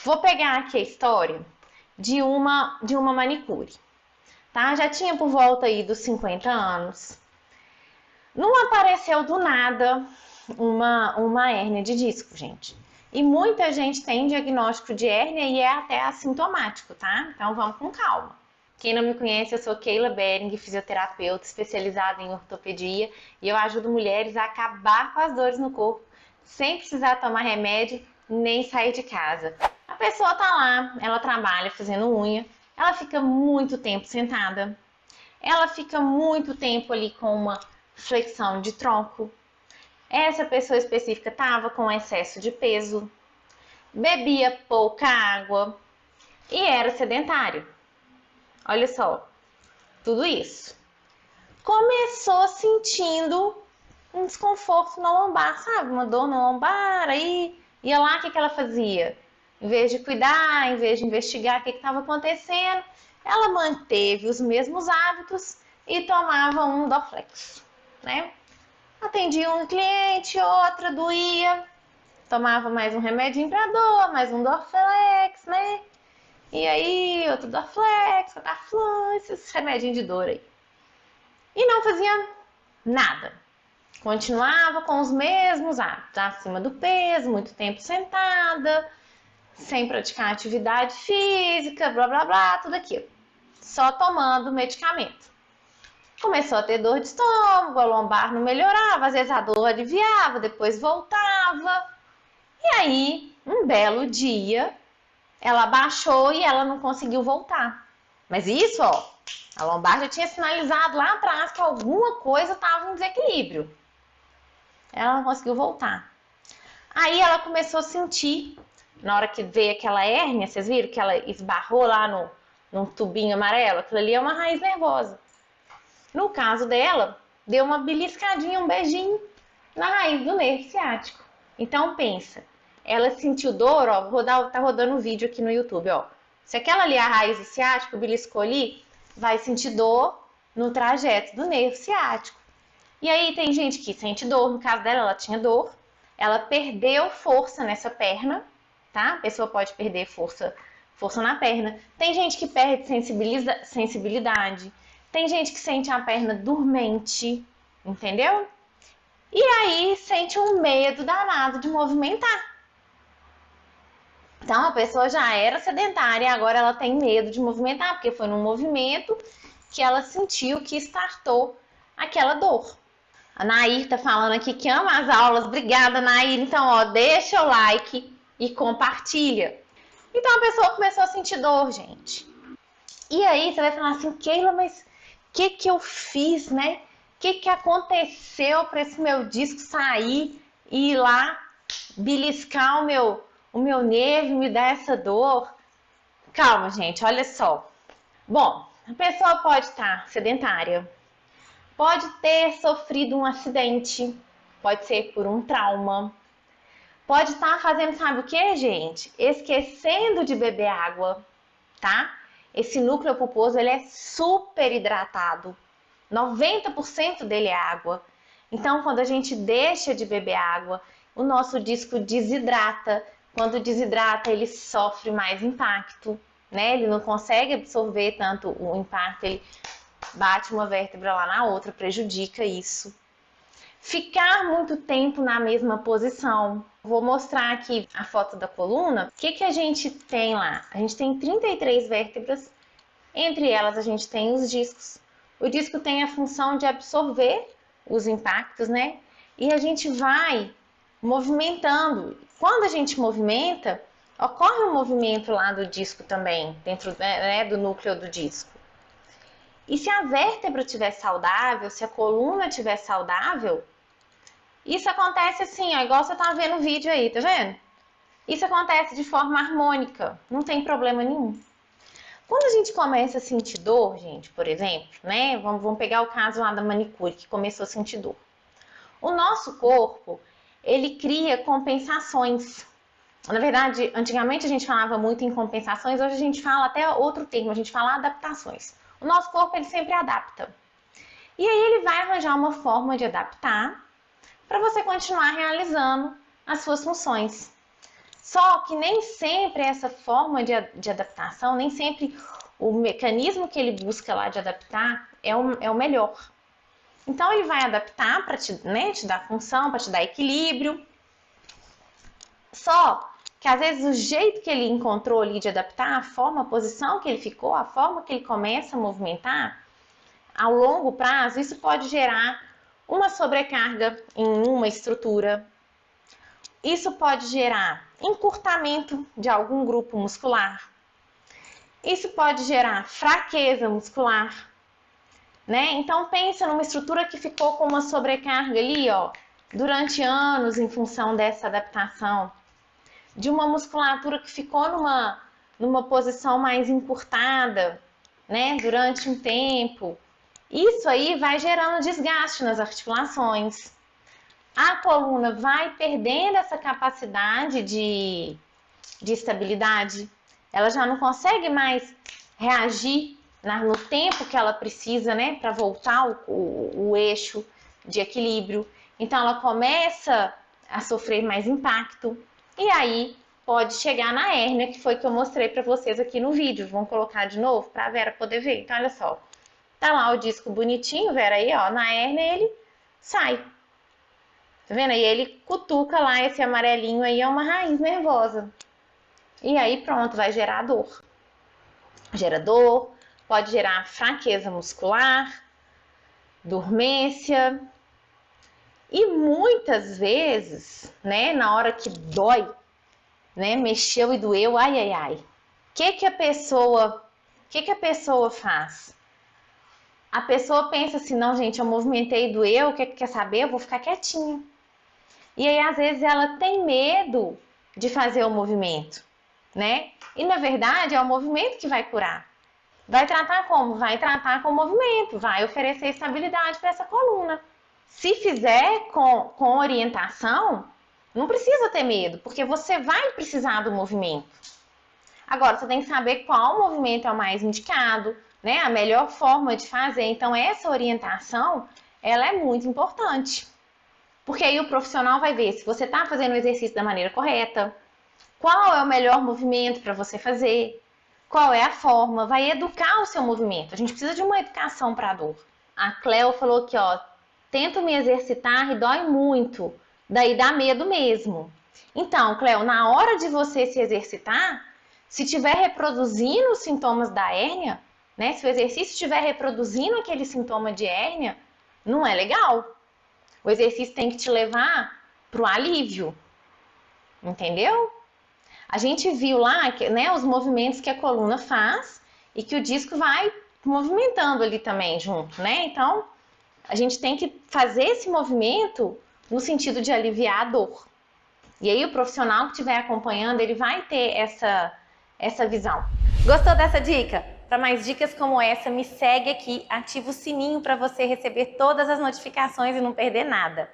Vou pegar aqui a história de uma manicure, tá? Já tinha por volta aí dos 50 anos. Não apareceu do nada uma hérnia de disco, gente. E muita gente tem diagnóstico de hérnia e é até assintomático, tá? Então vamos com calma. Quem não me conhece, eu sou Keila Bering, fisioterapeuta especializada em ortopedia e eu ajudo mulheres a acabar com as dores no corpo sem precisar tomar remédio nem sair de casa. A pessoa tá lá, ela trabalha fazendo unha, ela fica muito tempo sentada, ela fica muito tempo ali com uma flexão de tronco. Essa pessoa específica estava com excesso de peso, bebia pouca água e era sedentário. Olha só, tudo isso. Começou sentindo um desconforto na lombar, sabe? Uma dor na lombar, aí ia lá, o que ela fazia? Em vez de cuidar, em vez de investigar o que estava acontecendo, ela manteve os mesmos hábitos e tomava um Dorflex, né? Atendia um cliente, outra doía, tomava mais um remedinho para dor, mais um Dorflex, né? E aí, outro Dorflex, Cataflã, esses remedinhos de dor aí. E não fazia nada. Continuava com os mesmos hábitos, acima do peso, muito tempo sentada, sem praticar atividade física, blá blá blá, tudo aquilo. Só tomando medicamento. Começou a ter dor de estômago, a lombar não melhorava, às vezes a dor aliviava, depois voltava. E aí, um belo dia, ela baixou e ela não conseguiu voltar. Mas isso, ó, a lombar já tinha sinalizado lá atrás que alguma coisa estava em desequilíbrio. Ela não conseguiu voltar. Aí ela começou a sentir, na hora que veio aquela hérnia, vocês viram que ela esbarrou lá num tubinho amarelo? Aquilo ali é uma raiz nervosa. No caso dela, deu uma beliscadinha, um beijinho na raiz do nervo ciático. Então pensa, ela sentiu dor, ó, tá rodando um vídeo aqui no YouTube, ó. Se aquela ali é a raiz do ciático, beliscou ali, vai sentir dor no trajeto do nervo ciático. E aí tem gente que sente dor, no caso dela, ela tinha dor, ela perdeu força nessa perna, tá? A pessoa pode perder força na perna. Tem gente que perde sensibilidade, tem gente que sente a perna dormente, entendeu? E aí sente um medo danado de movimentar. Então a pessoa já era sedentária e agora ela tem medo de movimentar, porque foi num movimento que ela sentiu que startou aquela dor. A Nair tá falando aqui que ama as aulas. Obrigada, Nair. Então, ó, deixa o like e compartilha. Então a pessoa começou a sentir dor, gente. E aí você vai falar assim, Keila, mas o que eu fiz, né? O que aconteceu para esse meu disco sair e ir lá beliscar o meu nervo, me dar essa dor? Calma, gente, olha só. Bom, a pessoa pode estar sedentária, pode ter sofrido um acidente, pode ser por um trauma, pode estar fazendo, sabe o que, gente? Esquecendo de beber água, tá? Esse núcleo pulposo, ele é super hidratado. 90% dele é água. Então, quando a gente deixa de beber água, o nosso disco desidrata. Quando desidrata, ele sofre mais impacto, né? Ele não consegue absorver tanto o impacto, ele bate uma vértebra lá na outra, prejudica isso. Ficar muito tempo na mesma posição. Vou mostrar aqui a foto da coluna. O que a gente tem lá? A gente tem 33 vértebras. Entre elas, a gente tem os discos. O disco tem a função de absorver os impactos, né? E a gente vai movimentando. Quando a gente movimenta, ocorre um movimento lá do disco também, dentro, né, do núcleo do disco. E se a vértebra estiver saudável, se a coluna estiver saudável, isso acontece assim, ó, igual você tá vendo o vídeo aí, tá vendo? Isso acontece de forma harmônica, não tem problema nenhum. Quando a gente começa a sentir dor, gente, por exemplo, né? Vamos pegar o caso lá da manicure, que começou a sentir dor. O nosso corpo, ele cria compensações. Na verdade, antigamente a gente falava muito em compensações, hoje a gente fala até outro termo, a gente fala adaptações. O nosso corpo, ele sempre adapta. E aí ele vai arranjar uma forma de adaptar para você continuar realizando as suas funções. Só que nem sempre essa forma de adaptação, nem sempre o mecanismo que ele busca lá de adaptar é o melhor. Então ele vai adaptar para te dar função, para te dar equilíbrio. Só que às vezes o jeito que ele encontrou ali de adaptar, a forma, a posição que ele ficou, a forma que ele começa a movimentar, ao longo prazo, isso pode gerar uma sobrecarga em uma estrutura. Isso pode gerar encurtamento de algum grupo muscular. Isso pode gerar fraqueza muscular, né? Então pensa numa estrutura que ficou com uma sobrecarga ali, ó, durante anos em função dessa adaptação. De uma musculatura que ficou numa posição mais encurtada, né, durante um tempo. Isso aí vai gerando desgaste nas articulações. A coluna vai perdendo essa capacidade de estabilidade. Ela já não consegue mais reagir no tempo que ela precisa, né, para voltar o eixo de equilíbrio. Então ela começa a sofrer mais impacto e aí pode chegar na hérnia, que foi que eu mostrei para vocês aqui no vídeo. Vamos colocar de novo para a Vera poder ver. Então olha só, tá lá o disco bonitinho, Vera, aí ó, na hérnia ele sai. Tá vendo? E ele cutuca lá, esse amarelinho aí é uma raiz nervosa. E aí pronto, vai gerar dor. Gera dor, pode gerar fraqueza muscular, dormência. E muitas vezes, né, na hora que dói, né, mexeu e doeu, ai, ai, ai. O que a pessoa faz? A pessoa pensa assim, não, gente, eu movimentei e doeu, o que quer saber? Eu vou ficar quietinha. E aí, às vezes, ela tem medo de fazer o movimento, né? E, na verdade, é o movimento que vai curar. Vai tratar como? Vai tratar com o movimento, vai oferecer estabilidade para essa coluna. Se fizer com orientação, não precisa ter medo, porque você vai precisar do movimento. Agora, você tem que saber qual movimento é o mais indicado, né? A melhor forma de fazer. Então, essa orientação, ela é muito importante. Porque aí o profissional vai ver se você está fazendo o exercício da maneira correta, qual é o melhor movimento para você fazer, qual é a forma, vai educar o seu movimento. A gente precisa de uma educação para a dor. A Cleo falou que, ó, tento me exercitar e dói muito, daí dá medo mesmo. Então, Cleo, na hora de você se exercitar, se estiver reproduzindo os sintomas da hérnia, né, se o exercício estiver reproduzindo aquele sintoma de hérnia, não é legal. O exercício tem que te levar para o alívio, entendeu? A gente viu lá, né, os movimentos que a coluna faz e que o disco vai movimentando ali também junto, né? Então, a gente tem que fazer esse movimento no sentido de aliviar a dor. E aí o profissional que estiver acompanhando, ele vai ter essa visão. Gostou dessa dica? Para mais dicas como essa, me segue aqui, ativa o sininho para você receber todas as notificações e não perder nada.